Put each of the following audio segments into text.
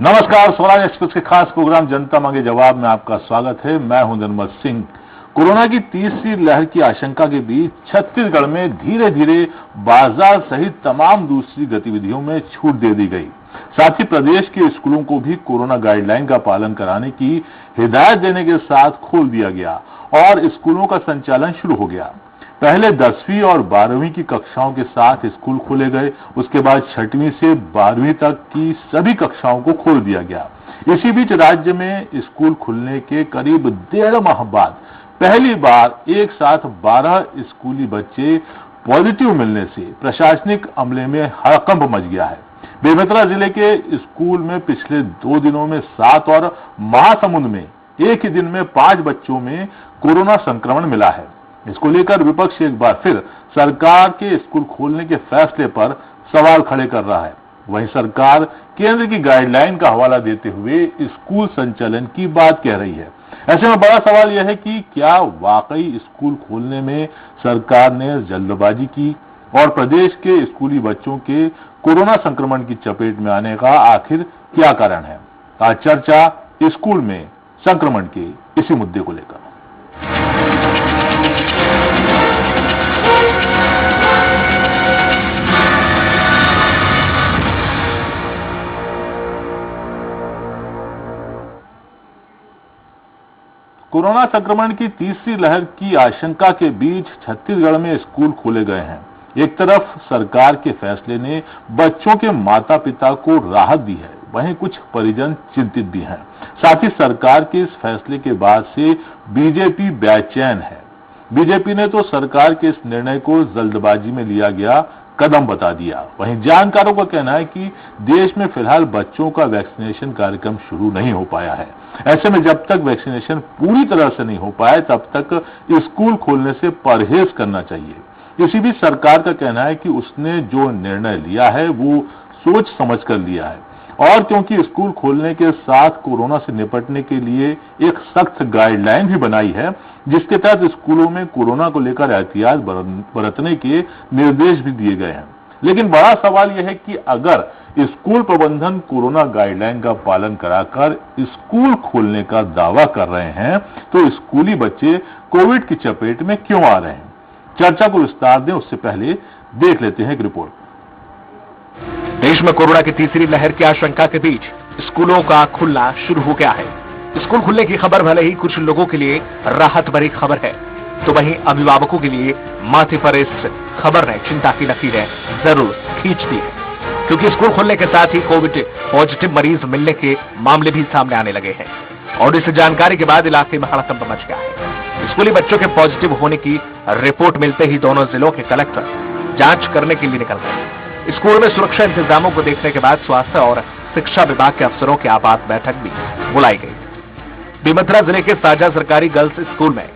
नमस्कार, स्वराज एक्सप्रेस के खास प्रोग्राम जनता मांगे जवाब में आपका स्वागत है। मैं हूं निर्मल सिंह। कोरोना की तीसरी लहर की आशंका के बीच छत्तीसगढ़ में धीरे धीरे बाजार सहित तमाम दूसरी गतिविधियों में छूट दे दी गई। साथ ही प्रदेश के स्कूलों को भी कोरोना गाइडलाइन का पालन कराने की हिदायत देने के साथ खोल दिया गया और स्कूलों का संचालन शुरू हो गया। पहले 10वीं और 12वीं की कक्षाओं के साथ स्कूल खोले गए, उसके बाद 6वीं से 12वीं तक की सभी कक्षाओं को खोल दिया गया। इसी बीच राज्य में स्कूल खुलने के करीब 1.5 माह बाद पहली बार एक साथ 12 स्कूली बच्चे पॉजिटिव मिलने से प्रशासनिक अमले में हड़कंप मच गया है। बेमेतरा जिले के स्कूल में पिछले 2 दिनों में 7 और महासमुंद में एक ही दिन में 5 बच्चों में कोरोना संक्रमण मिला है। इसको लेकर विपक्ष एक बार फिर सरकार के स्कूल खोलने के फैसले पर सवाल खड़े कर रहा है। वहीं सरकार केंद्र की गाइडलाइन का हवाला देते हुए स्कूल संचालन की बात कह रही है। ऐसे में बड़ा सवाल यह है कि क्या वाकई स्कूल खोलने में सरकार ने जल्दबाजी की और प्रदेश के स्कूली बच्चों के कोरोना संक्रमण की चपेट में आने का आखिर क्या कारण है। आज चर्चा स्कूल में संक्रमण के इसी मुद्दे को लेकर। कोरोना संक्रमण की तीसरी लहर की आशंका के बीच छत्तीसगढ़ में स्कूल खोले गए हैं। एक तरफ सरकार के फैसले ने बच्चों के माता पिता को राहत दी है, वहीं कुछ परिजन चिंतित भी हैं। साथ ही सरकार के इस फैसले के बाद से बीजेपी बेचैन है। बीजेपी ने तो सरकार के इस निर्णय को जल्दबाजी में लिया गया कदम बता दिया। वहीं जानकारों का कहना है कि देश में फिलहाल बच्चों का वैक्सीनेशन कार्यक्रम शुरू नहीं हो पाया है। ऐसे में जब तक वैक्सीनेशन पूरी तरह से नहीं हो पाए तब तक स्कूल खोलने से परहेज करना चाहिए। इसी बीच सरकार का कहना है कि उसने जो निर्णय लिया है वो सोच समझ कर लिया है और क्योंकि स्कूल खोलने के साथ कोरोना से निपटने के लिए एक सख्त गाइडलाइन भी बनाई है, जिसके तहत स्कूलों में कोरोना को लेकर एहतियात बरतने के निर्देश भी दिए गए हैं। लेकिन बड़ा सवाल यह है कि अगर स्कूल प्रबंधन कोरोना गाइडलाइन का पालन कराकर स्कूल खोलने का दावा कर रहे हैं तो स्कूली बच्चे कोविड की चपेट में क्यों आ रहे हैं। चर्चा को विस्तार दें उससे पहले देख लेते हैं एक रिपोर्ट। देश में कोरोना की तीसरी लहर की आशंका के बीच स्कूलों का खुलना शुरू हो गया है। स्कूल खुलने की खबर भले ही कुछ लोगों के लिए राहत भरी खबर है, तो वहीं अभिभावकों के लिए माथे पर इस खबर ने चिंता की लकीरें जरूर खींच दी है, क्योंकि स्कूल खुलने के साथ ही कोविड पॉजिटिव मरीज मिलने के मामले भी सामने आने लगे हैं और इस जानकारी के बाद इलाके में हड़कंप मच गया है। स्कूली बच्चों के पॉजिटिव होने की रिपोर्ट मिलते ही दोनों जिलों के कलेक्टर जांच करने के लिए निकल गए। स्कूल में सुरक्षा इंतजामों को देखने के बाद स्वास्थ्य और शिक्षा विभाग के अफसरों की आपात बैठक भी बुलाई गई। बेमेतरा जिले के साझा सरकारी गर्ल्स स्कूल में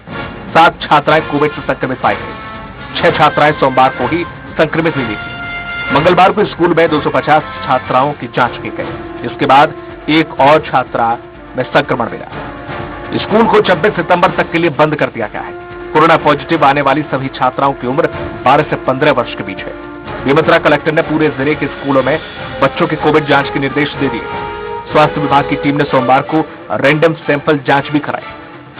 7 छात्राएं कोविड से संक्रमित पाई गई। 6 छात्राएं सोमवार को ही संक्रमित मिली थी। मंगलवार को स्कूल में 250 छात्राओं की जांच की गई। इसके बाद एक और छात्रा में संक्रमण मिला। स्कूल को 26 सितंबर तक के लिए बंद कर दिया गया है। कोरोना पॉजिटिव आने वाली सभी छात्राओं की उम्र 12 से 15 वर्ष के बीच है। बेमेतरा कलेक्टर ने पूरे जिले के स्कूलों में बच्चों के कोविड जांच के निर्देश दे दिए। स्वास्थ्य विभाग की टीम ने सोमवार को रैंडम सैंपल जांच भी कराई।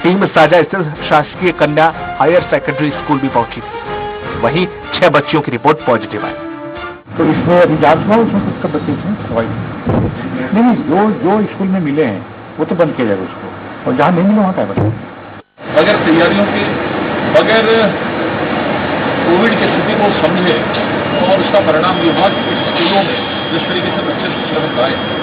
टीम साझा स्थित शासकीय कन्या हायर सेकेंडरी स्कूल भी पहुंची थी। वहीं 6 बच्चियों की रिपोर्ट पॉजिटिव आई। तो इसमें अभी जांच हुआ, उसमें सबका बच्चे नहीं, जो स्कूल में मिले हैं वो तो बंद किया जाएगा उसको, और जहाँ नहीं मिले वहाँ क्या बताए। बगैर तैयारियों के, बगैर कोविड की स्थिति को समझे और उसका परिणाम विभाग के स्कूलों में जिस तरीके से बच्चे संक्रमित आए।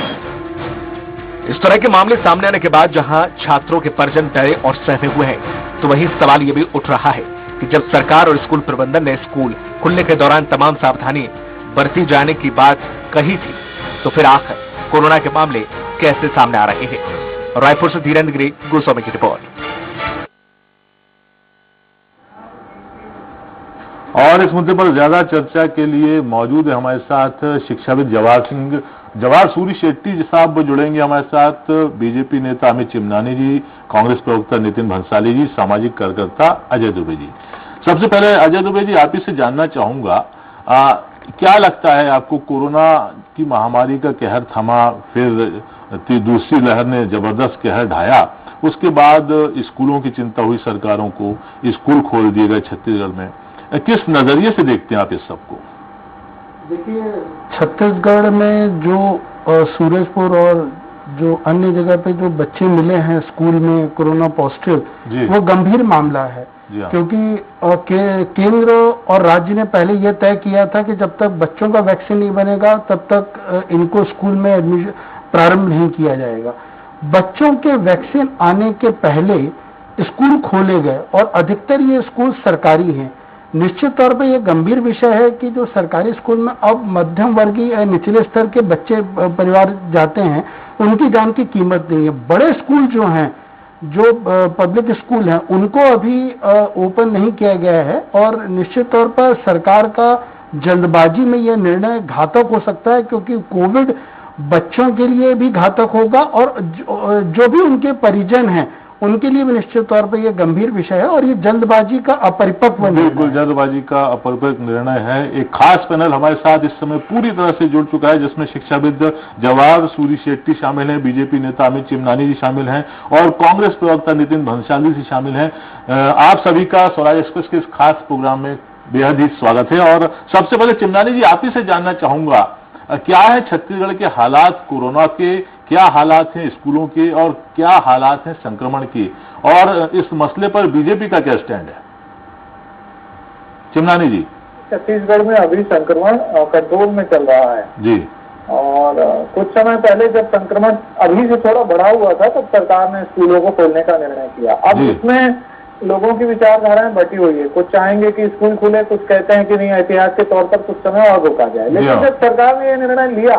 इस तरह के मामले सामने आने के बाद जहां छात्रों के परिजन डरे और सहमे हुए हैं, तो वही सवाल ये भी उठ रहा है कि जब सरकार और स्कूल प्रबंधन ने स्कूल खुलने के दौरान तमाम सावधानी बरती जाने की बात कही थी, तो फिर आखिर कोरोना के मामले कैसे सामने आ रहे हैं। रायपुर से धीरेन्द्र गिरी, गोस्वामी की रिपोर्ट। और इस मुद्दे पर ज्यादा चर्चा के लिए मौजूद है हमारे साथ शिक्षाविद जवाहर सूरी शेट्टी साहब जुड़ेंगे हमारे साथ, बीजेपी नेता अमित चिमनानी जी, कांग्रेस प्रवक्ता नितिन भंसाली जी, सामाजिक कार्यकर्ता अजय दुबे जी। सबसे पहले अजय दुबे जी, आप ही से जानना चाहूंगा, क्या लगता है आपको, कोरोना की महामारी का कहर थमा, फिर दूसरी लहर ने जबरदस्त कहर ढाया, उसके बाद स्कूलों की चिंता हुई सरकारों को, स्कूल खोल दिए गए छत्तीसगढ़ में। किस नजरिए से देखते हैं आप इस सबको? देखिए, छत्तीसगढ़ में जो सूरजपुर और जो अन्य जगह पे जो बच्चे मिले हैं स्कूल में कोरोना पॉजिटिव, वो गंभीर मामला है। क्योंकि केंद्र और राज्य ने पहले यह तय किया था कि जब तक बच्चों का वैक्सीन नहीं बनेगा तब तक इनको स्कूल में एडमिशन प्रारंभ नहीं किया जाएगा। बच्चों के वैक्सीन आने के पहले स्कूल खोले गए और अधिकतर ये स्कूल सरकारी हैं। निश्चित तौर पे ये गंभीर विषय है कि जो सरकारी स्कूल में अब मध्यम वर्गीय निचले स्तर के बच्चे परिवार जाते हैं, उनकी जान की कीमत नहीं है। बड़े स्कूल जो हैं, जो पब्लिक स्कूल हैं, उनको अभी ओपन नहीं किया गया है और निश्चित तौर पर सरकार का जल्दबाजी में यह निर्णय घातक हो सकता है, क्योंकि कोविड बच्चों के लिए भी घातक होगा और जो भी उनके परिजन हैं उनके लिए भी निश्चित तौर पर यह गंभीर विषय है और ये जल्दबाजी का अपरिपक्व बिल्कुल जल्दबाजी का अपरिपक्व निर्णय है। एक खास पैनल हमारे साथ इस समय पूरी तरह से जुड़ चुका है, जिसमें शिक्षाविद जवाहर सूरी शेट्टी शामिल हैं, बीजेपी नेता अमित चिमनानी जी शामिल हैं और कांग्रेस प्रवक्ता नितिन भंसाली जी शामिल हैं। आप सभी का स्वराज एक्सप्रेस के इस खास प्रोग्राम में बेहद ही स्वागत है। और सबसे पहले चिमनानी जी, आप ही से जानना चाहूंगा, क्या है छत्तीसगढ़ के हालात कोरोना के, क्या हालात हैं स्कूलों के और क्या हालात हैं संक्रमण की, और इस मसले पर बीजेपी का क्या स्टैंड है? चिमनानी जी। छत्तीसगढ़ में अभी संक्रमण कंट्रोल में चल रहा है जी, और कुछ समय पहले जब संक्रमण अभी से थोड़ा बढ़ा हुआ था तब सरकार ने स्कूलों को खोलने का निर्णय किया। अब इसमें लोगों की विचारधाराएं बटी हुई है, कुछ चाहेंगे कि स्कूल खुले, कुछ कहते हैं कि नहीं एहतियात के तौर पर कुछ समय और रोका जाए। लेकिन जब सरकार ने यह निर्णय लिया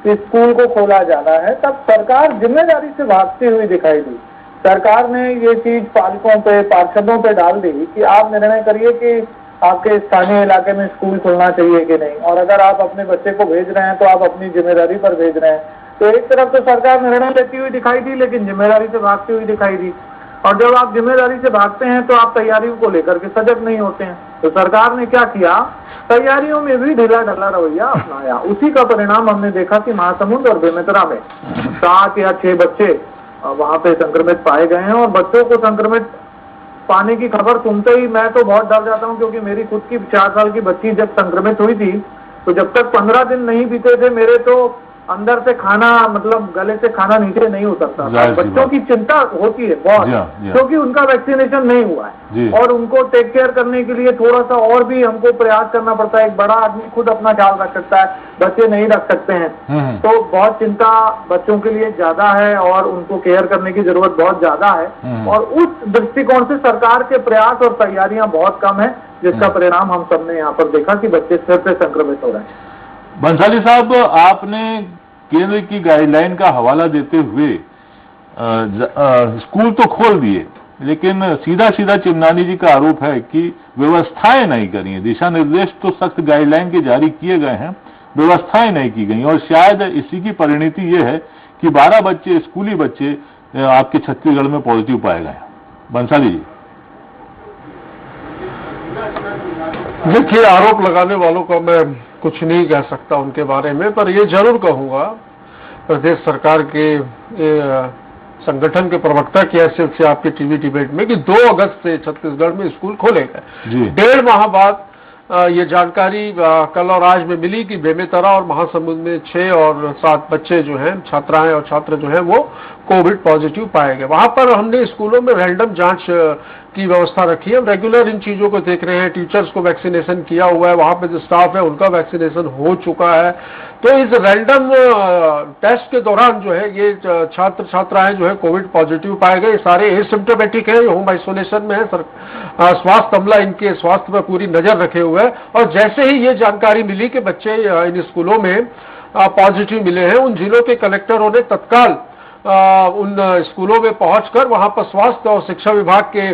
कि स्कूल को खोला जाना है, तब सरकार जिम्मेदारी से भागती हुई दिखाई दी। सरकार ने ये चीज पालकों पे, पार्षदों पे डाल दी कि आप निर्णय करिए कि आपके स्थानीय इलाके में स्कूल खुलना चाहिए कि नहीं, और अगर आप अपने बच्चे को भेज रहे हैं तो आप अपनी जिम्मेदारी पर भेज रहे हैं। तो एक तरफ तो सरकार निर्णय लेती हुई दिखाई दी, लेकिन जिम्मेदारी से भागती हुई दिखाई दी। और जब आप जिम्मेदारी से भागते हैं तो आप तैयारियों को लेकर के सजग नहीं होते हैं। तो सरकार ने क्या किया, तैयारियों में भी ढीला ढाला रवैया अपनाया। उसी का परिणाम हमने देखा कि महासमुंद और बेमेतरा में 7 या 6 बच्चे वहां पे संक्रमित पाए गए हैं। और बच्चों को संक्रमित पाने की खबर सुनते ही मैं तो बहुत डर जाता हूं, क्योंकि मेरी खुद की 4 साल की बच्ची जब संक्रमित हुई थी तो जब तक 15 दिन नहीं बीते थे मेरे तो अंदर से खाना, मतलब गले से खाना नीचे नहीं उतरता था। बच्चों की चिंता होती है बहुत, क्योंकि उनका वैक्सीनेशन नहीं हुआ है और उनको टेक केयर करने के लिए थोड़ा सा और भी हमको प्रयास करना पड़ता है। एक बड़ा आदमी खुद अपना ख्याल रख सकता है, बच्चे नहीं रख सकते हैं। तो बहुत चिंता बच्चों के लिए ज्यादा है और उनको केयर करने की जरूरत बहुत ज्यादा है। और उस दृष्टिकोण से सरकार के प्रयास और तैयारियां बहुत कम है, जिसका परिणाम हम सबने यहाँ पर देखा कि बच्चे फिर से संक्रमित हो रहे हैं। भंसाली साहब, आपने केंद्र की गाइडलाइन का हवाला देते हुए स्कूल तो खोल दिए, लेकिन सीधा सीधा चिमनानी जी का आरोप है कि व्यवस्थाएं नहीं करी हैं। दिशा निर्देश तो सख्त गाइडलाइन के जारी किए गए हैं, व्यवस्थाएं नहीं की गई, और शायद इसी की परिणति ये है कि 12 बच्चे, स्कूली बच्चे आपके छत्तीसगढ़ में पॉजिटिव पाए गए। भंसाली जी। देखिए, आरोप लगाने वालों का मैं कुछ नहीं कह सकता उनके बारे में, पर ये जरूर कहूंगा प्रदेश सरकार के संगठन के प्रवक्ता की हैसियत से आपके टीवी डिबेट में कि 2 अगस्त से छत्तीसगढ़ में स्कूल खोले गए। 1.5 माह बाद ये जानकारी कल और आज में मिली कि बेमेतरा और महासमुंद में 6 और 7 बच्चे जो हैं, छात्राएं और छात्र जो हैं, वो कोविड पॉजिटिव पाए गए। वहां पर हमने स्कूलों में रैंडम जांच की व्यवस्था रखी है। हम रेगुलर इन चीजों को देख रहे हैं। टीचर्स को वैक्सीनेशन किया हुआ है, वहां पे जो स्टाफ है उनका वैक्सीनेशन हो चुका है। तो इस रैंडम टेस्ट के दौरान जो है ये छात्र छात्राएं जो है कोविड पॉजिटिव पाए गए। सारे एसिम्प्टोमेटिक है, होम आइसोलेशन में है। स्वास्थ्य अमला इनके स्वास्थ्य पर पूरी नजर रखे हुए है। और जैसे ही ये जानकारी मिली कि बच्चे इन स्कूलों में पॉजिटिव मिले हैं, उन जिलों के कलेक्टरों ने तत्काल उन स्कूलों में पहुंचकर वहां पर स्वास्थ्य और शिक्षा विभाग के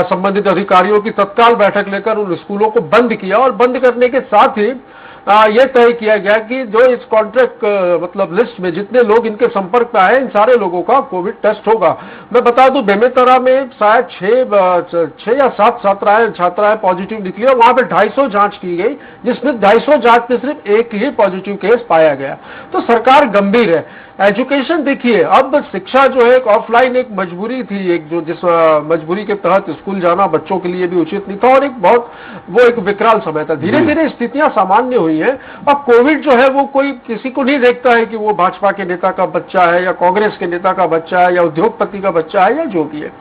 संबंधित अधिकारियों की तत्काल बैठक लेकर उन स्कूलों को बंद किया। और बंद करने के साथ ही ये तय किया गया कि जो इस कॉन्ट्रैक्ट मतलब लिस्ट में जितने लोग इनके संपर्क में आए, इन सारे लोगों का कोविड टेस्ट होगा। मैं बता दूं, बेमेतरा में शायद 6 या 7 छात्राएं पॉजिटिव निकली और वहां पे 250 जांच की गई, जिसमें 250 जांच में सिर्फ एक ही पॉजिटिव केस पाया गया। तो सरकार गंभीर है। एजुकेशन देखिए, अब शिक्षा जो है एक ऑफलाइन एक मजबूरी थी, एक जो जिस मजबूरी के तहत स्कूल जाना बच्चों के लिए भी उचित नहीं था और एक बहुत वो एक विकराल समय था। धीरे धीरे स्थितियां सामान्य हुई हैं। अब कोविड जो है वो कोई किसी को नहीं देखता है कि वो भाजपा के नेता का बच्चा है या कांग्रेस के नेता का बच्चा है या उद्योगपति का बच्चा है या जो भी है।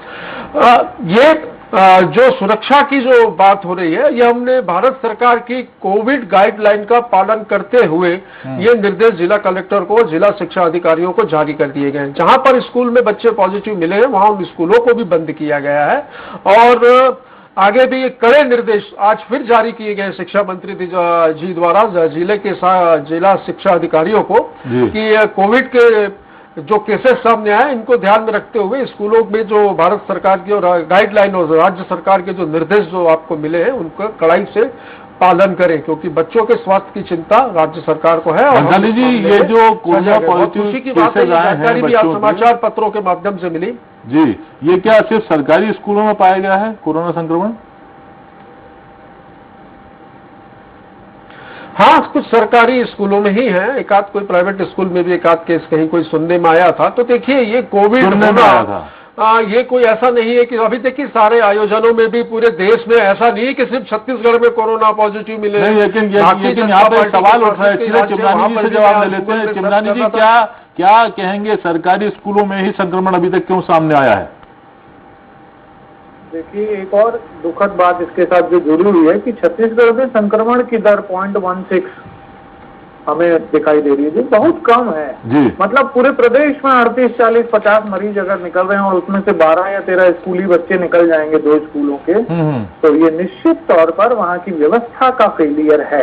जो सुरक्षा की जो बात हो रही है, ये हमने भारत सरकार की कोविड गाइडलाइन का पालन करते हुए ये निर्देश जिला कलेक्टर को, जिला शिक्षा अधिकारियों को जारी कर दिए गए हैं। जहां पर स्कूल में बच्चे पॉजिटिव मिले हैं वहां उन स्कूलों को भी बंद किया गया है और आगे भी ये कड़े निर्देश आज फिर जारी किए गए शिक्षा मंत्री जी द्वारा जिला शिक्षा अधिकारियों को कि कोविड के जो केसेस सामने आए इनको ध्यान में रखते हुए स्कूलों में जो भारत सरकार की और गाइडलाइन और राज्य सरकार के जो निर्देश जो आपको मिले हैं उनको कड़ाई से पालन करें, क्योंकि बच्चों के स्वास्थ्य की चिंता राज्य सरकार को है। और जी, ये जो कोरोना पॉजिटिव खुशी की बात है, जानकारी भी आप समाचार पत्रों के माध्यम से मिली। जी, ये क्या सिर्फ सरकारी स्कूलों में पाया गया है कोरोना संक्रमण? हाँ, कुछ सरकारी स्कूलों में ही है, एक आध कोई प्राइवेट स्कूल में भी एक आध केस कहीं कोई सुनने में आया था। तो देखिए, ये कोविड होना ये कोई ऐसा नहीं है कि अभी देखिए सारे आयोजनों में भी पूरे देश में ऐसा नहीं है कि सिर्फ छत्तीसगढ़ में कोरोना पॉजिटिव मिले। नहीं, लेकिन यहाँ पर सवाल उठ रहा है, चिमरानी जी से जवाब ले लेते हैं। चिमरानी जी, क्या कहेंगे, सरकारी स्कूलों में ही संक्रमण अभी तक क्यों सामने आया है? देखिए, एक और दुखद बात इसके साथ जो जुड़ी हुई है कि छत्तीसगढ़ में संक्रमण की दर 0.16 हमें दिखाई दे रही है, जो बहुत कम है जी। मतलब पूरे प्रदेश में 38, 40, 50 मरीज अगर निकल रहे हैं और उसमें से 12 या 13 स्कूली बच्चे निकल जाएंगे 2 स्कूलों के, तो ये निश्चित तौर पर वहाँ की व्यवस्था का फेलियर है।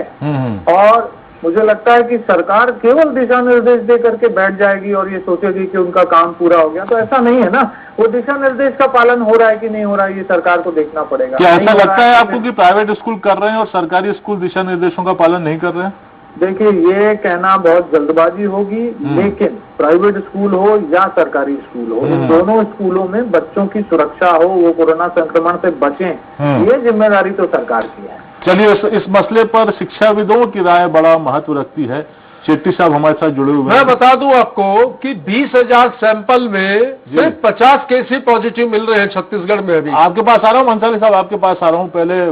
और मुझे लगता है कि सरकार केवल दिशा निर्देश दे करके बैठ जाएगी और ये सोचेगी कि उनका काम पूरा हो गया, तो ऐसा नहीं है ना। वो दिशा निर्देश का पालन हो रहा है कि नहीं हो रहा है, ये सरकार को देखना पड़ेगा। क्या ऐसा लगता है आपको कि प्राइवेट स्कूल कर रहे हैं और सरकारी स्कूल दिशा निर्देशों का पालन नहीं कर रहे हैं? देखिए, ये कहना बहुत जल्दबाजी होगी, लेकिन प्राइवेट स्कूल हो या सरकारी स्कूल हो, इन दोनों स्कूलों में बच्चों की सुरक्षा हो, वो कोरोना संक्रमण से बचें, ये जिम्मेदारी तो सरकार की है। चलिए, इस मसले पर शिक्षाविदों की राय बड़ा महत्व रखती है। शेट्टी साहब हमारे साथ जुड़े हुए हैं। मैं बता दूं आपको कि 20,000 सैंपल में सिर्फ 50 केस ही पॉजिटिव मिल रहे हैं छत्तीसगढ़ में। अभी आपके पास आ रहा हूँ मंसाली साहब, आपके पास आ रहा हूँ। पहले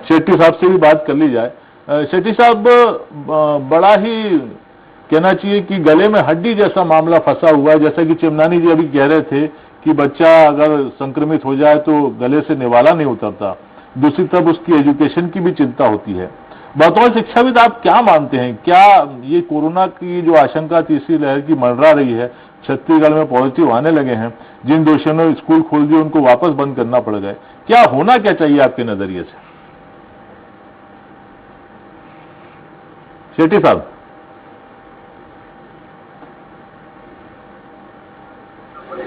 शेट्टी साहब से भी बात कर ली जाए। शेट्टी साहब, बड़ा ही कहना चाहिए कि गले में हड्डी जैसा मामला फंसा हुआ है। जैसा कि चिमनानी जी अभी कह रहे थे कि बच्चा अगर संक्रमित हो जाए तो गले से निवाला नहीं उतरता, दूसरी तरफ उसकी एजुकेशन की भी चिंता होती है। बतौर शिक्षाविद आप क्या मानते हैं, क्या ये कोरोना की जो आशंका तीसरी लहर की मंडरा रही है, छत्तीसगढ़ में पॉजिटिव आने लगे हैं, जिन दोषियों ने स्कूल खोल दिए उनको वापस बंद करना पड़ गए, क्या होना क्या चाहिए आपके नजरिए से? शेट्टी साहब,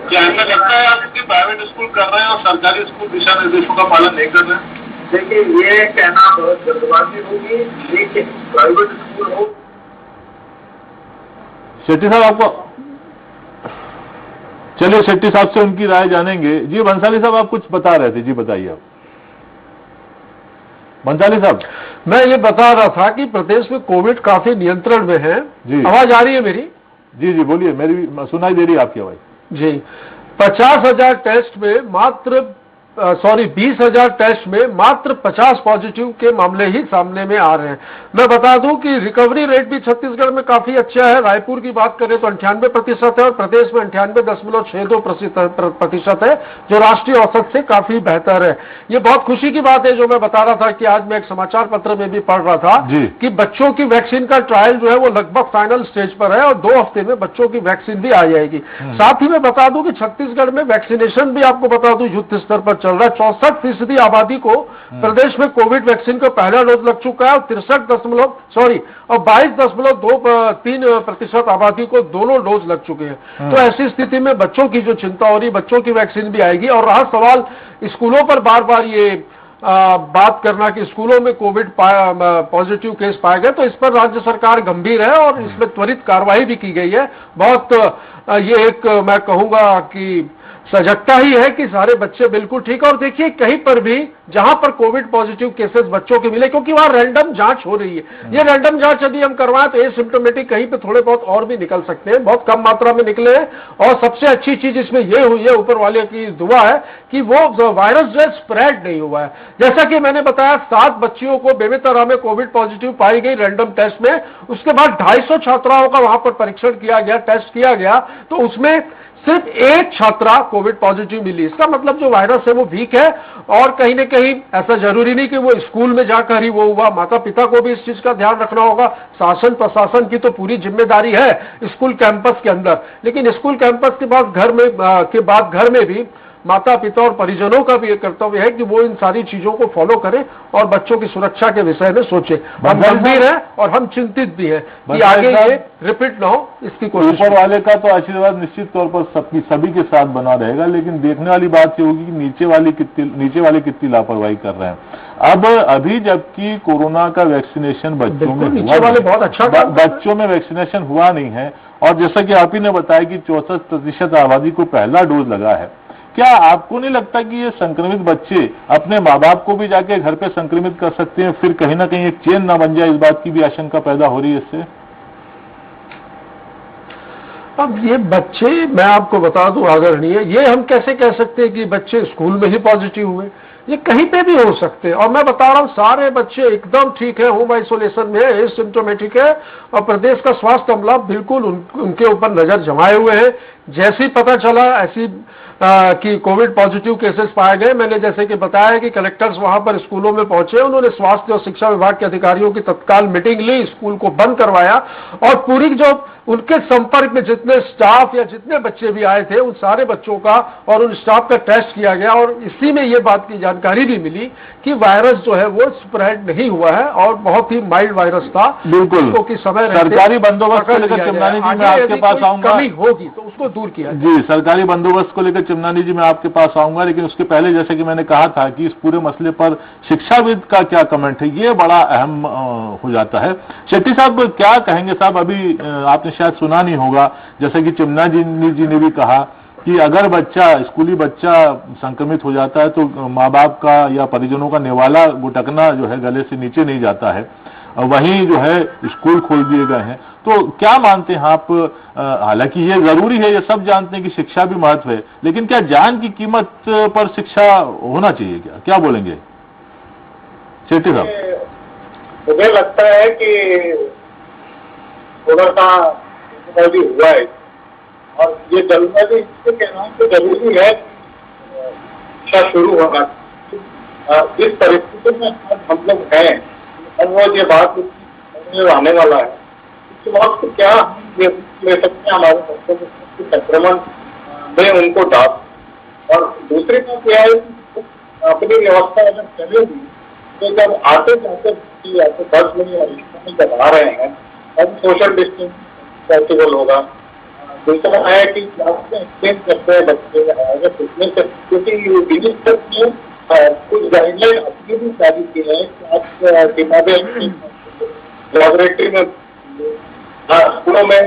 क्या ऐसा लगता है आपको कि प्राइवेट स्कूल कर रहे हैं और सरकारी स्कूल दिशा निर्देशों का पालन नहीं कर रहे हैं? देखिए, ये कहना बहुत जल्दबाजी होगी, लेकिन प्राइवेट स्कूल हो। शेट्टी साहब, आपको चलिए शेट्टी साहब से उनकी राय जानेंगे। जी बंसाली साहब, आप कुछ बता रहे थे, जी बताइए आप। बंसाली साहब, मैं ये बता रहा था कि प्रदेश में कोविड काफी नियंत्रण में है। जी, आवाज आ रही है मेरी? जी जी बोलिए, मेरी सुनाई दे रही है आपकी आवाज। जी, 50,000 टेस्ट में मात्र 20,000 टेस्ट में मात्र 50 पॉजिटिव के मामले ही सामने में आ रहे हैं। मैं बता दूं कि रिकवरी रेट भी छत्तीसगढ़ में काफी अच्छा है। रायपुर की बात करें तो 98% है और प्रदेश में 98.62% है, जो राष्ट्रीय औसत से काफी बेहतर है। ये बहुत खुशी की बात है जो मैं बता रहा था कि आज मैं एक समाचार पत्र में भी पढ़ रहा था कि बच्चों की वैक्सीन का ट्रायल जो है वो लगभग फाइनल स्टेज पर है और 2 हफ्ते में बच्चों की वैक्सीन भी आ जाएगी। साथ ही मैं बता दूं कि छत्तीसगढ़ में वैक्सीनेशन भी आपको बता दूं युद्ध स्तर पर चल रहा है। 64% आबादी को प्रदेश में कोविड वैक्सीन का पहला डोज लग चुका है और 22.3% आबादी को दोनों डोज लग चुके हैं। तो ऐसी स्थिति में बच्चों की जो चिंता हो रही, बच्चों की वैक्सीन भी आएगी। और रहा सवाल स्कूलों पर बार बार ये बात करना कि स्कूलों में कोविड पॉजिटिव केस पाए गए, तो इस पर राज्य सरकार गंभीर है और इसमें त्वरित कार्रवाई भी की गई है। बहुत ये एक मैं कहूंगा कि सजगता ही है कि सारे बच्चे बिल्कुल ठीक है। और देखिए कहीं पर भी जहां पर कोविड पॉजिटिव केसेस बच्चों के मिले, क्योंकि वहां रैंडम जांच हो रही है, ये रैंडम जांच यदि हम करवाएं तो एसिम्प्टोमेटिक कहीं पे थोड़े बहुत और भी निकल सकते हैं, बहुत कम मात्रा में निकले हैं। और सबसे अच्छी चीज इसमें ये हुई है, ऊपर वाले की दुआ है कि वो वायरस जो स्प्रेड नहीं हुआ है। जैसा कि मैंने बताया 7 बच्चियों को बेमेतरा में कोविड पॉजिटिव पाई गई रैंडम टेस्ट में, उसके बाद 250 छात्राओं का वहां पर परीक्षण किया गया, टेस्ट किया गया, तो उसमें सिर्फ एक छात्रा कोविड पॉजिटिव मिली। इसका मतलब जो वायरस है वो वीक है। और कहीं न कहीं ऐसा जरूरी नहीं कि वो स्कूल में जाकर ही वो हुआ, माता पिता को भी इस चीज का ध्यान रखना होगा। शासन प्रशासन की तो पूरी जिम्मेदारी है स्कूल कैंपस के अंदर, लेकिन स्कूल कैंपस के बाद घर में भी माता पिता और परिजनों का भी एक कर्तव्य है कि वो इन सारी चीजों को फॉलो करें और बच्चों की सुरक्षा के विषय में सोचें। हम गंभीर हैं और हम चिंतित भी हैं कि आगे ये रिपीट ना हो, इसकी कोशिश। ऊपर वाले का तो आशीर्वाद निश्चित तौर पर सभी के साथ बना रहेगा, लेकिन देखने वाली बात ये होगी कि नीचे वाले कितनी लापरवाही कर रहे हैं। अब अभी जबकि कोरोना का वैक्सीनेशन बच्चों में नीचे वाले बहुत अच्छा बच्चों में वैक्सीनेशन हुआ नहीं है, और जैसा कि आप ही ने बताया कि 64% आबादी को पहला डोज लगा है। क्या आपको नहीं लगता कि ये संक्रमित बच्चे अपने माँ बाप को भी जाके घर पे संक्रमित कर सकते हैं, फिर कहीं ना कहीं एक चेन ना बन जाए, इस बात की भी आशंका पैदा हो रही है इससे? अब ये बच्चे, मैं आपको बता दूं आदरणीय, ये हम कैसे कह सकते हैं कि बच्चे स्कूल में ही पॉजिटिव हुए? ये कहीं पे भी हो सकते हैं। और मैं बता रहा हूं सारे बच्चे एकदम ठीक है, होम आइसोलेशन में है, सिम्टोमेटिक है, और प्रदेश का स्वास्थ्य अमला बिल्कुल उनके ऊपर नजर जमाए हुए है। जैसे ही पता चला ऐसी कि कोविड पॉजिटिव केसेस पाए गए, मैंने जैसे कि बताया कि कलेक्टर्स वहां पर स्कूलों में पहुंचे, उन्होंने स्वास्थ्य और शिक्षा विभाग के अधिकारियों की तत्काल मीटिंग ली, स्कूल को बंद करवाया, और पूरी जो उनके संपर्क में जितने स्टाफ या जितने बच्चे भी आए थे उन सारे बच्चों का और उन स्टाफ का टेस्ट किया गया। और इसी में ये बात की जानकारी भी मिली कि वायरस जो है वो स्प्रेड नहीं हुआ है और बहुत ही माइल्ड वायरस था। बिल्कुल, कि समय सरकारी बंदोबस्त को लेकर चिमनानी जी मैं आपके पास आऊंगा, कमी होगी तो उसको दूर किया जी। सरकारी बंदोबस्त को लेकर चिमनानी जी मैं आपके पास आऊंगा, लेकिन उसके पहले जैसे कि मैंने कहा था कि इस पूरे मसले पर शिक्षाविद का क्या कमेंट है, ये बड़ा अहम हो जाता है। शेट्टी साहब क्या कहेंगे? साहब अभी आपने शायद सुना नहीं होगा, जैसे कि चिमनानी जी ने भी कहा कि अगर स्कूली बच्चा संक्रमित हो जाता है तो माँ बाप का या परिजनों का नेवाला गुटकना जो है गले से नीचे नहीं जाता है। वहीं जो है स्कूल खोल दिए गए हैं, तो क्या मानते हैं आप? हालांकि ये जरूरी है, ये सब जानते हैं कि शिक्षा भी महत्व है, लेकिन क्या जान की कीमत पर शिक्षा होना चाहिए? क्या बोलेंगे शेट्टी साहब? मुझे लगता है कि थोड़ा सा हुआ है, और ये जल्दबाजी इसलिए कह रहा हूँ कि जरूरी है शिक्षा शुरू होना। जिस परिस्थिति में हम लोग हैं, और वो ये बात आने वाला है, इसके बाद तो क्या हम ये ले सकते हैं हमारे बच्चों को संक्रमण में उनको डाल। और दूसरी बात यह है कि अपनी व्यवस्था अगर चलेगी तो जब आते जाते 10 मिनट या रिश्ते में जब आ रहे हैं तब सोशल डिस्टेंस पॉसिबल होगा। दूसरा है कि क्लास में एक्सप्लेन करते हैं बच्चे अगर फिटनेस, क्योंकि कुछ गाइडलाइन अपनी भी जारी की है कि आप किताबें लैबोरेटरी में स्कूलों में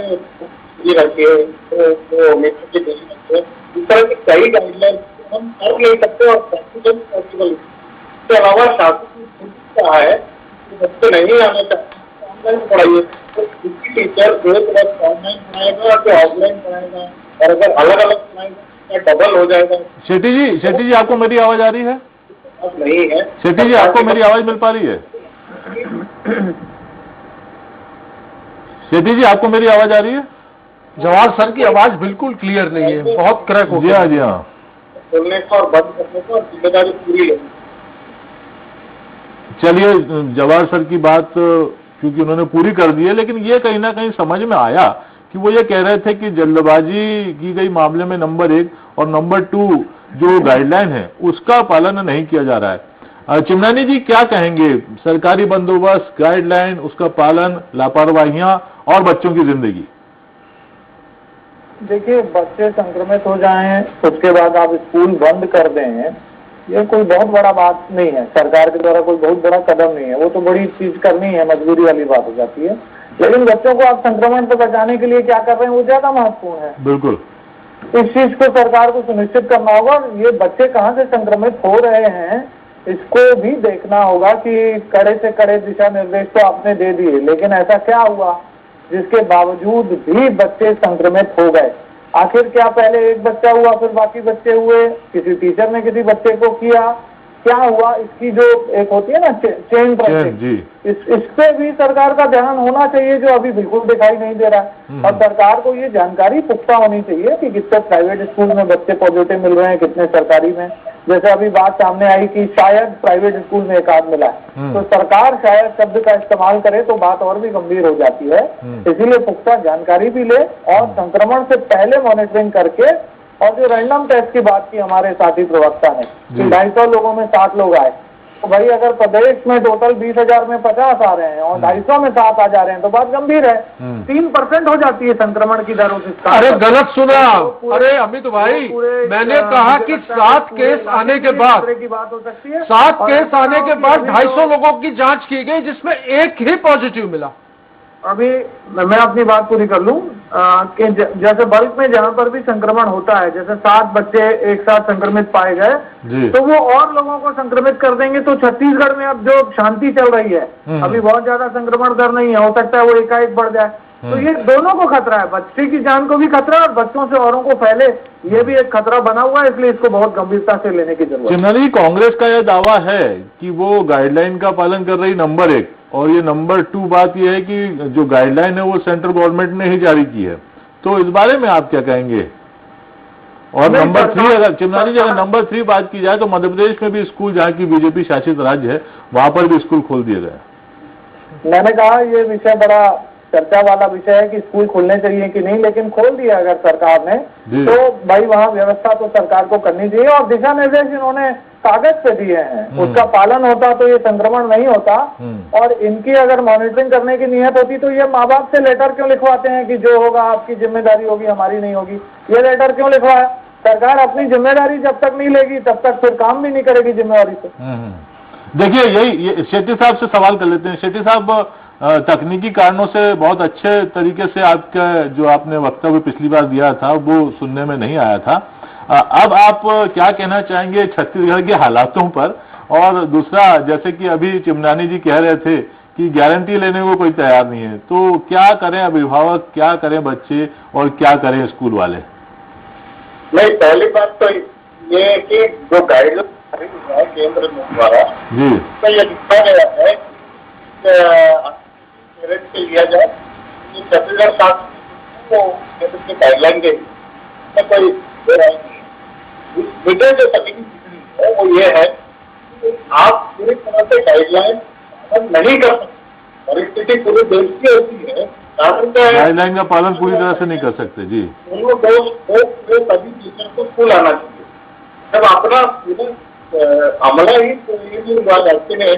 ये रखिए, तो मीटर की दूरी रखिए। इस तरह की कई गाइडलाइन हम कर नहीं सकते और प्रैक्टिकल पॉसिबल। इसके अलावा शासन ने कहा है कि बच्चे नहीं आने चाहिए ऑनलाइन पढ़ाइए, तो किसी टीचर एक वर्ष ऑनलाइन पढ़ाएगा तो ऑफलाइन पढ़ाएगा, और अगर अलग अलग पढ़ाएगा तो डबल हो जाएगा। शेट्टी जी आपको मेरी आवाज आ रही है? नहीं है शेट्टी जी, आपको मेरी आवाज मिल पा रही है? शेट्टी जी आपको मेरी आवाज आ रही है? जवाहर सर की आवाज बिल्कुल क्लियर नहीं है, बहुत क्रैक हो गया। जी हाँ, बोलने का और बंद करने का जिम्मेदारी पूरी है। चलिए, जवाहर सर की बात क्योंकि उन्होंने पूरी कर दी है, लेकिन ये कहीं ना कहीं समझ में आया कि वो ये कह रहे थे कि जल्दबाजी की गई मामले में नंबर 1 और नंबर 2 जो गाइडलाइन है उसका पालन नहीं किया जा रहा है। चिमनानी जी क्या कहेंगे? सरकारी बंदोबस्त, गाइडलाइन, उसका पालन, लापरवाहियां और बच्चों की जिंदगी। देखिए, बच्चे संक्रमित हो जाएं उसके बाद आप स्कूल बंद कर दें ये कोई बहुत बड़ा बात नहीं है, सरकार के द्वारा कोई बहुत बड़ा कदम नहीं है, वो तो बड़ी चीज करनी है, मजबूरी वाली बात हो जाती है। लेकिन बच्चों को आप संक्रमण से बचाने के लिए क्या कर रहे हैं वो ज्यादा महत्वपूर्ण है। बिल्कुल, इस चीज को सरकार को सुनिश्चित करना होगा। ये बच्चे कहाँ से संक्रमित हो रहे हैं इसको भी देखना होगा कि कड़े से कड़े दिशा निर्देश तो आपने दे दिए, लेकिन ऐसा क्या हुआ जिसके बावजूद भी बच्चे संक्रमित हो गए? आखिर क्या पहले एक बच्चा हुआ फिर बाकी बच्चे हुए, किसी टीचर ने किसी बच्चे को किया, क्या हुआ? इसकी जो एक होती है ना चेन ट्रेसिंग, इस पे भी सरकार का ध्यान होना चाहिए, जो अभी बिल्कुल दिखाई नहीं दे रहा है। और सरकार को ये जानकारी पुख्ता होनी चाहिए कि कितने प्राइवेट स्कूल में बच्चे पॉजिटिव मिल रहे हैं, कितने सरकारी में। जैसे अभी बात सामने आई कि शायद प्राइवेट स्कूल में एक आध मिला है, तो सरकार शायद शब्द का इस्तेमाल करे तो बात और भी गंभीर हो जाती है। इसीलिए पुख्ता जानकारी भी ले और संक्रमण से पहले मॉनिटरिंग करके, और जो रैंडम टेस्ट की बात की हमारे साथी प्रवक्ता ने कि 250 लोगों में 60 लोग आए, तो भाई अगर प्रदेश में टोटल 20,000 में 50 आ रहे हैं और 250 में 7 आ जा रहे हैं तो बात गंभीर है। 3% हो जाती है संक्रमण की दर उस स्थान अरे पर। गलत सुना, तो अरे अमित भाई, मैंने कहा कि 7 केस आने के बाद, की बात हो सकती है, 7 केस आने के बाद 250 लोगों की जांच की गई जिसमें एक ही पॉजिटिव मिला। अभी मैं अपनी बात पूरी कर लूं कि जैसे बल्क में जहां पर भी संक्रमण होता है, जैसे 7 बच्चे एक साथ संक्रमित पाए गए तो वो और लोगों को संक्रमित कर देंगे। तो छत्तीसगढ़ में अब जो शांति चल रही है, अभी बहुत ज्यादा संक्रमण दर नहीं है, हो सकता है वो एकाएक बढ़ जाए, तो ये दोनों को खतरा है, बच्चे की जान को भी खतरा और बच्चों से औरों को फैले ये भी एक खतरा बना हुआ है, इसलिए इसको बहुत गंभीरता से लेने की जरूरत है। चिमनानी, कांग्रेस का यह दावा है कि वो गाइडलाइन का पालन कर रही, नंबर 1, और ये नंबर 2 बात यह है कि जो गाइडलाइन है वो सेंट्रल गवर्नमेंट ने ही जारी की है, तो इस बारे में आप क्या कहेंगे? और नंबर 3, अगर चिमनानी जी, अगर नंबर 3 बात की जाए तो मध्य प्रदेश में भी स्कूल, जहाँ की बीजेपी शासित राज्य है, वहां पर भी स्कूल खोल दिए गए। मैंने कहा ये विषय बड़ा चर्चा वाला विषय है कि स्कूल खुलने चाहिए कि नहीं, लेकिन खोल दिया अगर सरकार ने तो भाई वहाँ व्यवस्था तो सरकार को करनी चाहिए। और दिशा निर्देश इन्होंने कागज पे दिए हैं, उसका पालन होता तो ये संक्रमण नहीं होता। और इनकी अगर मॉनिटरिंग करने की नीयत होती तो ये माँ बाप से लेटर क्यों लिखवाते हैं कि जो होगा आपकी जिम्मेदारी होगी, हमारी नहीं होगी? ये लेटर क्यों लिखवाया? सरकार अपनी जिम्मेदारी जब तक नहीं लेगी तब तक फिर काम भी नहीं करेगी जिम्मेवारी से। देखिए, यही शेट्टी साहब से सवाल कर लेते हैं। शेट्टी साहब, तकनीकी कारणों से बहुत अच्छे तरीके से आपका जो आपने वक्तव्य पिछली बार दिया था वो सुनने में नहीं आया था। अब आप क्या कहना चाहेंगे छत्तीसगढ़ के हालातों पर? और दूसरा, जैसे कि अभी चिमनानी जी कह रहे थे कि गारंटी लेने को कोई तैयार नहीं है, तो क्या करें अभिभावक, क्या करें बच्चे, और क्या करें स्कूल वाले? नहीं, पहली बात तो ये है कि जो गाइडलाइन है केंद्र द्वारा जी, तो ये लिखा गया है से लिया जाए कि छत्तीसगढ़ शासन को केंद्र की गाइडलाइन के कोई मुझे जो तकनीकी है वो ये है कि आप पूरी तरह से गाइडलाइन पालन नहीं कर सकते, परिस्थिति पूरे देश की होती है, गाइडलाइन का पालन पूरी तरह से नहीं कर सकते। जी, दोनों पूरे सभी टीचर को स्कूल आना चाहिए। जब अपना अमला ही नहीं हुआ जाते हैं,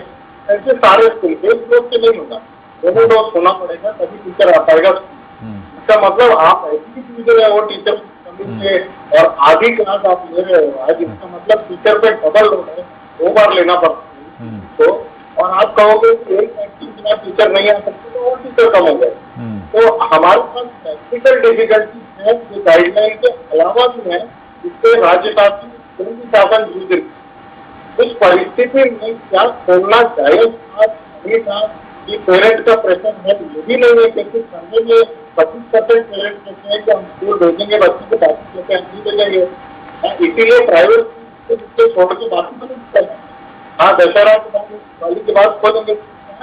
ऐसे सारे स्कूल के लोग से नहीं होगा, दोनों डोज होना पड़ेगा तभी टीचर आ पाएगा। इसका मतलब आप ऐसी चीजें है वो टीचर और आधी क्लास आप ले रहे हो आज, इसका मतलब टीचर पे डबल लोड है, 2 बार लेना पड़ता है तो। और आप कहोगे कि एक वैक्सीन के बाद टीचर नहीं आ सकते तो और टीचर कम हो गए। तो हमारे पास टेक्निकल डिफिकल्टी है जो गाइडलाइन के अलावा भी है, जिससे राज्य शासन केंद्र शासन जूझ रही है। उस परिस्थिति में क्या खोलना जायज था, नहीं था, कि पेरेंट का प्रेशर है ये भी नहीं है, क्योंकि सर्वे में 25% पेरेंट कहते हैं कि हम स्कूल भेजेंगे बच्चे को, बाकी कहते हैं हम नहीं भेजेंगे। इसीलिए प्राइवेट छोड़ के बाकी नहीं करते। हाँ, दशहरा के बाद दिवाली के बाद खोलेंगे,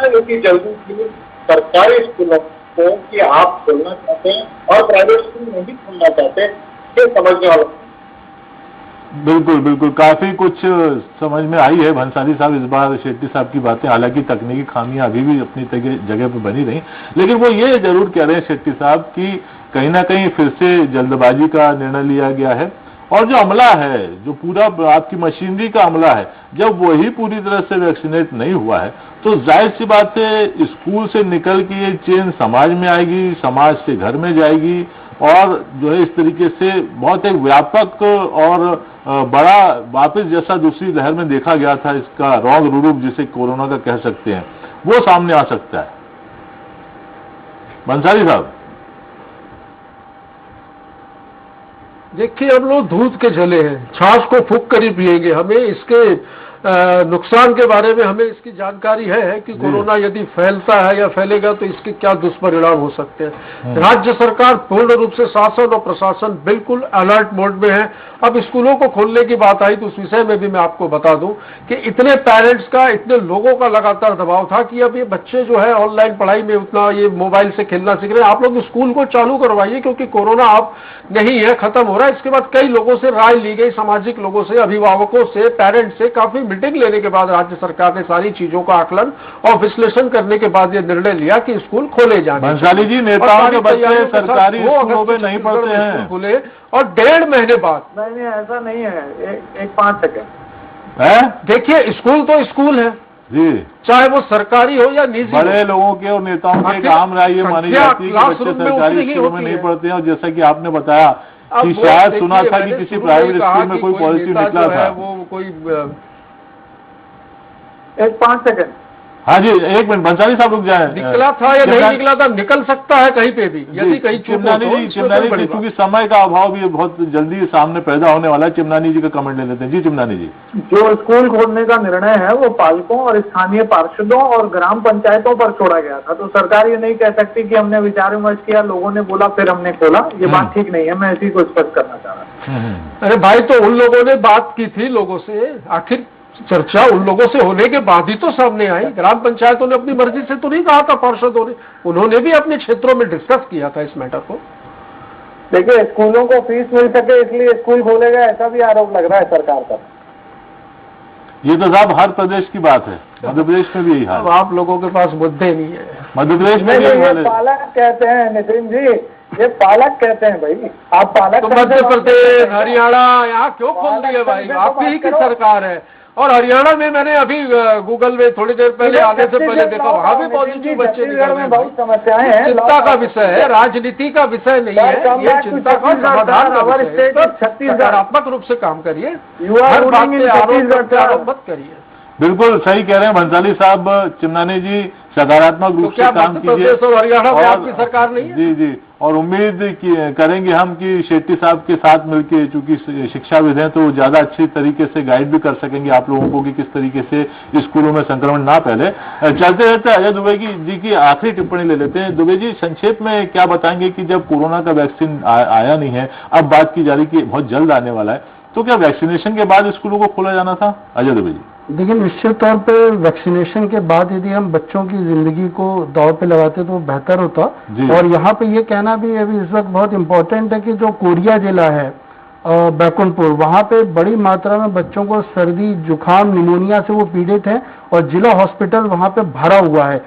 क्योंकि जल्दी की सरकारी स्कूलों को कि आप खोलना चाहते हैं और प्राइवेट स्कूल नहीं खोलना चाहते, ये समझने वाला। बिल्कुल बिल्कुल, काफी कुछ समझ में आई है भंसाली साहब इस बार शेट्टी साहब की बातें। हालांकि तकनीकी खामियां अभी भी अपनी जगह पर बनी रही, लेकिन वो ये जरूर कह रहे हैं शेट्टी साहब कि कहीं ना कहीं फिर से जल्दबाजी का निर्णय लिया गया है, और जो अमला है, जो पूरा आपकी मशीनरी का अमला है, जब वही पूरी तरह से वैक्सीनेट नहीं हुआ है तो जाहिर सी बात है स्कूल से निकल के ये चेन समाज में आएगी, समाज से घर में जाएगी, और जो है इस तरीके से बहुत एक व्यापक और बड़ा वापस जैसा दूसरी लहर में देखा गया था, इसका रौद्र रूप जिसे कोरोना का कह सकते हैं, वो सामने आ सकता है। बंसाली साहब, देखिए, हम लोग दूध के जले हैं, छाछ को फूंक कर ही पिएंगे। हमें इसके नुकसान के बारे में हमें इसकी जानकारी है कि कोरोना यदि फैलता है या फैलेगा तो इसके क्या दुष्परिणाम हो सकते हैं। राज्य सरकार पूर्ण रूप से, शासन और प्रशासन बिल्कुल अलर्ट मोड में है। अब स्कूलों को खोलने की बात आई तो उस विषय में भी मैं आपको बता दूं कि इतने पेरेंट्स का, इतने लोगों का लगातार दबाव था कि अब ये बच्चे जो है ऑनलाइन पढ़ाई में उतना ये मोबाइल से खेलना सीख रहे हैं, आप लोग स्कूल को चालू करवाइए क्योंकि कोरोना अब नहीं है, खत्म हो रहा है। इसके बाद कई लोगों से राय ली गई, सामाजिक लोगों से, अभिभावकों से, पेरेंट्स से। काफी मीटिंग लेने के बाद राज्य सरकार ने सारी चीजों का आकलन और विश्लेषण करने के बाद ये निर्णय लिया कि स्कूल खोले जाने। बंसाली जी, नेताओं के बच्चे सरकारी स्कूलों में नहीं पढ़ते हैं, खुले और 1.5 महीने बाद। नहीं, ऐसा नहीं है। एक 5 सेकंड है। देखिए, स्कूल तो स्कूल है जी, चाहे वो सरकारी हो या निजी। बड़े लोगों के और नेताओं के एक आम राय ये मानी जाती है कि बच्चे सरकारी स्कूलों में नहीं पढ़ते हैं। और जैसा कि आपने बताया कि शायद सुना था कि किसी प्राइवेट स्कूल में कोई पॉलिसी निकला था, वो कोई। एक 5 सेकंड। हाँ जी, एक मिनट, बंसाली साहब रुक जाए। निकला था या नहीं निकला था, निकल सकता है कहीं पे भी, यदि कहीं चिमनानी जी, क्योंकि समय का अभाव भी बहुत जल्दी सामने पैदा होने वाला है, चिमनानी जी का कमेंट ले लेते हैं। जी चिमनानी जी। जो स्कूल खोलने का निर्णय है वो पालकों और स्थानीय पार्षदों और ग्राम पंचायतों पर छोड़ा गया था, तो सरकार ये नहीं कह सकती कि हमने विचार विमर्श किया, लोगों ने बोला फिर हमने खोला। ये बात ठीक नहीं है, मैं इसी को स्पष्ट करना चाह रहा हूँ। अरे भाई, तो उन लोगों ने बात की थी लोगों से, आखिर चर्चा उन लोगों से होने के बाद ही तो सामने आई। ग्राम पंचायतों ने अपनी मर्जी से तो नहीं कहा था, पार्षदों ने, उन्होंने भी अपने क्षेत्रों में डिस्कस किया था इस मैटर को। देखिए, स्कूलों को फीस मिल सके इसलिए स्कूल खोलेगा, ऐसा भी आरोप लग रहा है सरकार पर। ये तो साहब हर प्रदेश की बात है, मध्य प्रदेश में भी यही हाल है। आप लोगों के पास मुद्दे नहीं है। मध्य प्रदेश में भी ये पालक कहते हैं नितिन जी, ये पालक कहते हैं भाई। आप पालक तो मध्य प्रदेश, हरियाणा, यहाँ क्यों खोल दिए भाई? आपकी ही की सरकार है। और हरियाणा में मैंने अभी गूगल में थोड़ी देर पहले आने से पहले देखा, वहाँ भी पॉजिटिव बच्चे निकल रहे हैं। बहुत समस्याएं हैं, चिंता का विषय है, राजनीति का विषय नहीं है, ये चिंता का समाधान का विषय है। सकारात्मक रूप से काम करिए, हर बात पे आरोप मत करिए। बिल्कुल सही कह रहे हैं बंसाली साहब। चिमनानी जी, सकारात्मक रूप से काम कीजिए। और हरियाणा में आपकी सरकार नहीं है? जी जी, और उम्मीद करेंगे हम कि शेट्टी साहब के साथ मिलकर, चूंकि शिक्षाविद हैं, तो ज्यादा अच्छी तरीके से गाइड भी कर सकेंगे आप लोगों को कि किस तरीके से स्कूलों में संक्रमण ना फैले। चलते रहते अजय दुबे जी की आखिरी टिप्पणी ले लेते हैं। दुबे जी, संक्षेप में क्या बताएंगे कि जब कोरोना का वैक्सीन आया नहीं है, अब बात की जा रही कि बहुत जल्द आने वाला है, तो क्या वैक्सीनेशन के बाद स्कूलों को खोला जाना था? अजय दुबे जी। देखिए, निश्चित तौर पे वैक्सीनेशन के बाद यदि हम बच्चों की जिंदगी को दांव पे लगाते तो बेहतर होता। और यहाँ पे ये कहना भी अभी इस वक्त बहुत इम्पोर्टेंट है कि जो कोरिया जिला है बैकुंठपुर, वहाँ पे बड़ी मात्रा में बच्चों को सर्दी, जुकाम, निमोनिया से वो पीड़ित हैं और जिला हॉस्पिटल वहाँ पे भरा हुआ है।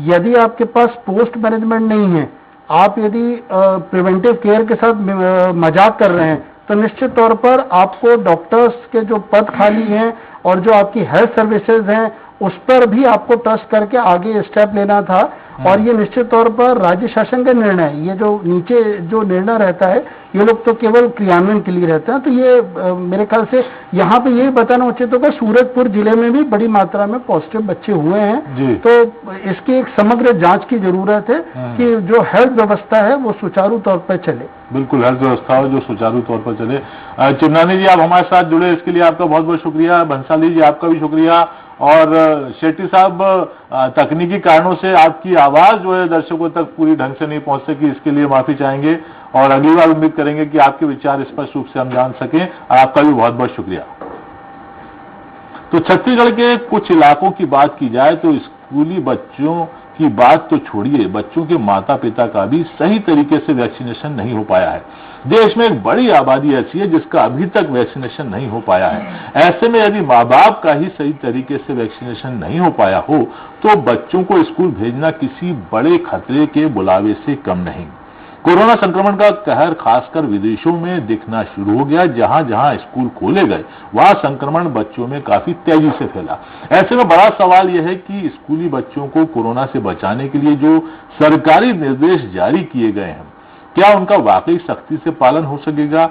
यदि आपके पास पोस्ट मैनेजमेंट नहीं है, आप यदि प्रिवेंटिव केयर के साथ मजाक कर रहे हैं, तो निश्चित तौर पर आपको डॉक्टर्स के जो पद खाली हैं और जो आपकी हेल्थ सर्विसेज हैं, उस पर भी आपको ट्रस्ट करके आगे स्टेप लेना था। और ये निश्चित तौर पर राज्य शासन का निर्णय, ये जो नीचे जो निर्णय रहता है, ये लोग तो केवल क्रियान्वयन के लिए रहते हैं। तो ये मेरे ख्याल से यहाँ पे यही बताना उचित होगा, सूरजपुर जिले में भी बड़ी मात्रा में पॉजिटिव बच्चे हुए हैं, तो इसकी एक समग्र जांच की जरूरत है कि जो हेल्थ व्यवस्था है वो सुचारू तौर पर चले। बिल्कुल, हेल्थ व्यवस्था हो जो सुचारू तौर पर चले। चिमनानी जी, आप हमारे साथ जुड़े, इसके लिए आपका बहुत बहुत शुक्रिया। बंसाली जी, आपका भी शुक्रिया। और शेट्टी साहब, तकनीकी कारणों से आपकी आवाज जो है दर्शकों तक पूरी ढंग से नहीं पहुंच सकी, इसके लिए माफी चाहेंगे और अगली बार उम्मीद करेंगे कि आपके विचार स्पष्ट रूप से हम जान सकें। आपका भी बहुत बहुत शुक्रिया। तो छत्तीसगढ़ के कुछ इलाकों की बात की जाए तो स्कूली बच्चों की बात तो छोड़िए, बच्चों के माता पिता का भी सही तरीके से वैक्सीनेशन नहीं हो पाया है। देश में एक बड़ी आबादी ऐसी है जिसका अभी तक वैक्सीनेशन नहीं हो पाया है। ऐसे में यदि माँ बाप का ही सही तरीके से वैक्सीनेशन नहीं हो पाया हो तो बच्चों को स्कूल भेजना किसी बड़े खतरे के बुलावे से कम नहीं। कोरोना संक्रमण का कहर खासकर विदेशों में दिखना शुरू हो गया। जहां जहां स्कूल खोले गए वहां संक्रमण बच्चों में काफी तेजी से फैला। ऐसे में बड़ा सवाल यह है कि स्कूली बच्चों को कोरोना से बचाने के लिए जो सरकारी निर्देश जारी किए गए हैं, क्या उनका वाकई सख्ती से पालन हो सकेगा?